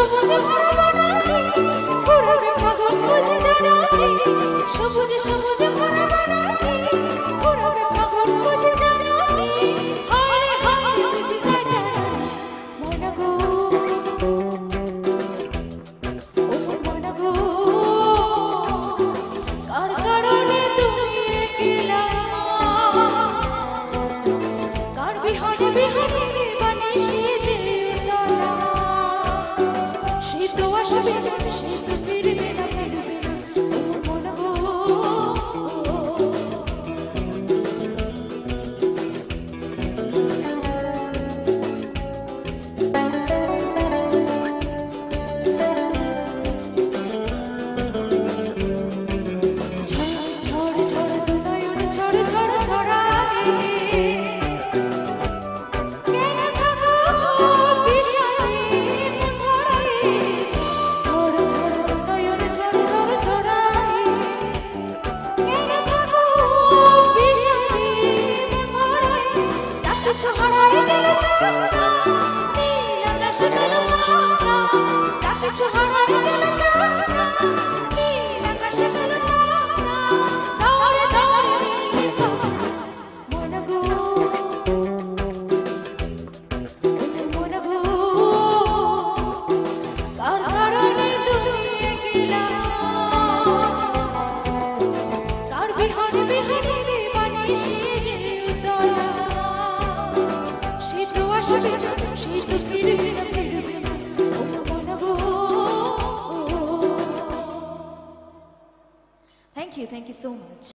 সবুজে ভরা বনানী ঘুরবে ফাগুন বুঝে জানানি সবুজে সবুজে ভরা বনানী ঘুরবে ফাগুন বুঝে জানানি হায় হায় বুঝি কাটা মন গো ও মন গো কার কারণে তুমি একলা কার বিহারে বিহারে বানিয়ে যে উতলা সে তো আসবে সে তো ফিরবে না ফিরবে না ও মন গো ঝড় ঝড় দু নয়ন ঝড় ঝড় ঝড়ারে কেন থাকো বিষাদে মন ভরারে ঝড় ঝড় দু নয়ন ঝড় ঝড় ঝড়ারে কেন থাকো বিষাদে মন ভরারে যা কিছু হারায় গেল চাঁদা নীল আকাশে গেল মালা যা কিছু হারায় গেল চাঁদা নীল আকাশে গেল মালা দৌড়ে দৌড়ে মন গো মন গো কার কারণে তুমি একলা কার বিহারে বিহারে বানিয়ে যে উতলা সে তো আসবে সে তো ফিরবে না ফিরবে না ও মন গো Thank you so much.